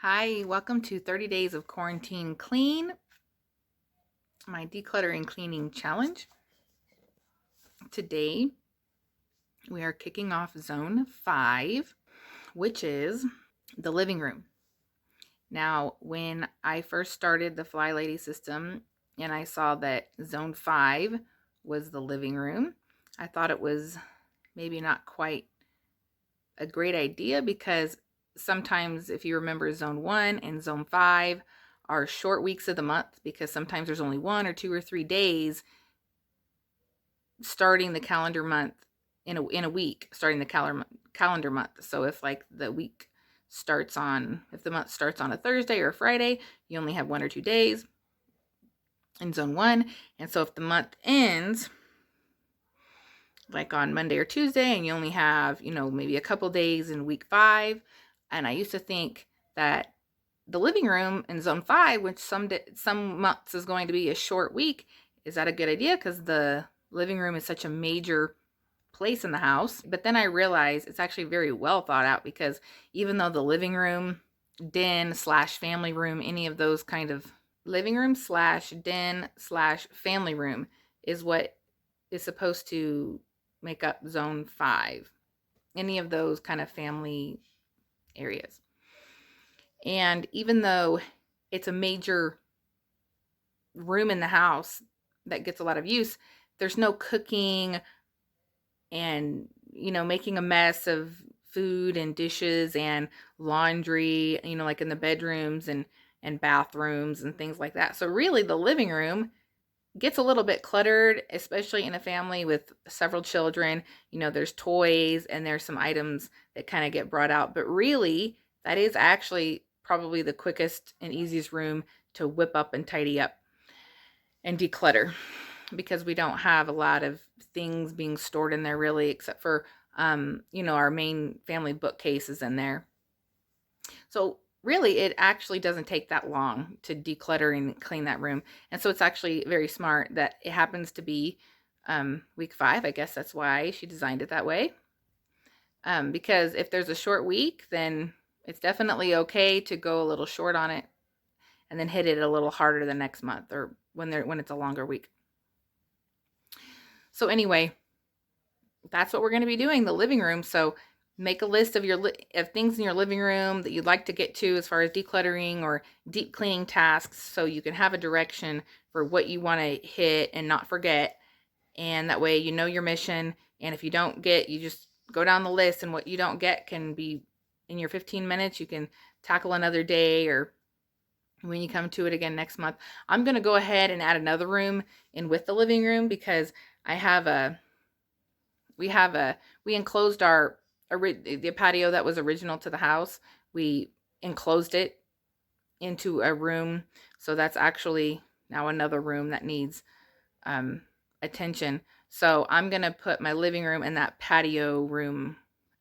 Hi, welcome to 30 Days of Quarantine Clean, my decluttering cleaning challenge. Today, we are kicking off zone 5, which is the living room. Now, when I first started the Fly Lady system and I saw that zone 5 was the living room, I thought it was maybe not quite a great idea because sometimes, if you remember, zone 1 and zone 5 are short weeks of the month because sometimes there's only 1 or 2 or 3 days starting the calendar month in a week, starting the calendar month. So if like the week starts on, if the month starts on a Thursday or a Friday, you only have 1 or 2 days in zone 1. And so if the month ends like on Monday or Tuesday and you only have, maybe a couple days in week 5, and I used to think that the living room in zone 5, which some months is going to be a short week, is that a good idea? Because the living room is such a major place in the house. But then I realized it's actually very well thought out, because even though the living room, den slash family room, any of those kind of living room slash den slash family room is what is supposed to make up zone 5, any of those kind of family areas. And even though it's a major room in the house that gets a lot of use, there's no cooking and, making a mess of food and dishes and laundry, like in the bedrooms and bathrooms and things like that. So really the living room gets a little bit cluttered, especially in a family with several children. There's toys and there's some items that kind of get brought out, but really that is actually probably the quickest and easiest room to whip up and tidy up and declutter, because we don't have a lot of things being stored in there really, except for our main family bookcase is in there. So really it actually doesn't take that long to declutter and clean that room. And so it's actually very smart that it happens to be week 5. I guess that's why she designed it that way. Because if there's a short week, then it's definitely okay to go a little short on it and then hit it a little harder the next month, or when it's a longer week. So anyway, that's what we're going to be doing, the living room. So make a list of of things in your living room that you'd like to get to as far as decluttering or deep cleaning tasks, so you can have a direction for what you want to hit and not forget. And that way you know your mission. And if you don't get, you just go down the list, and what you don't get can be in your 15 minutes. You can tackle another day, or when you come to it again next month. I'm going to go ahead and add another room in with the living room, because I have we enclosed the patio that was original to the house. We enclosed it into a room, so that's actually now another room that needs attention. So I'm gonna put my living room and that patio room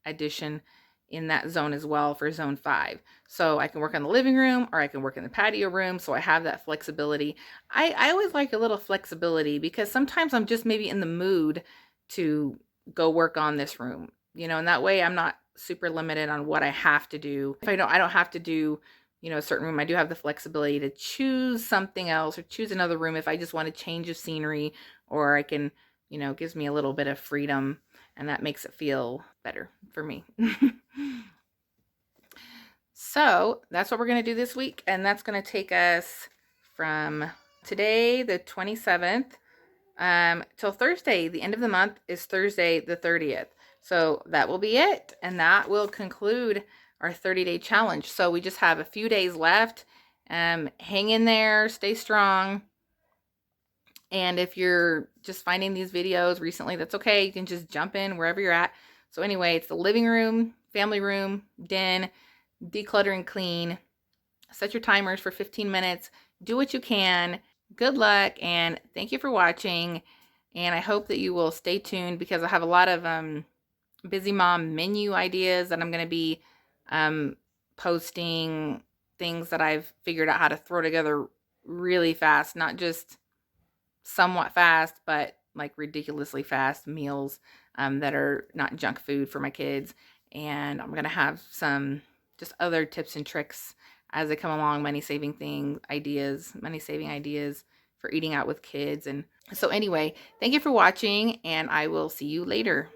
addition in that zone as well for zone 5. So I can work on the living room or I can work in the patio room, so I have that flexibility. I always like a little flexibility, because sometimes I'm just maybe in the mood to go work on this room, and that way I'm not super limited on what I have to do. If I don't have to do, a certain room, I do have the flexibility to choose something else or choose another room if I just want to change of scenery, or I can, gives me a little bit of freedom, and that makes it feel better for me. So that's what we're going to do this week, and that's going to take us from today, the 27th, till Thursday. The end of the month is Thursday, the 30th. So that will be it. And that will conclude our 30-day challenge. So we just have a few days left. Hang in there, stay strong. And if you're just finding these videos recently, that's okay. You can just jump in wherever you're at. So anyway, it's the living room, family room, den, declutter and clean. Set your timers for 15 minutes. Do what you can. Good luck, and thank you for watching. And I hope that you will stay tuned, because I have a lot of busy mom menu ideas that I'm going to be posting, things that I've figured out how to throw together really fast, not just somewhat fast, but like ridiculously fast meals that are not junk food for my kids. And I'm going to have some just other tips and tricks as they come along, money saving ideas for eating out with kids. And so anyway, thank you for watching, and I will see you later.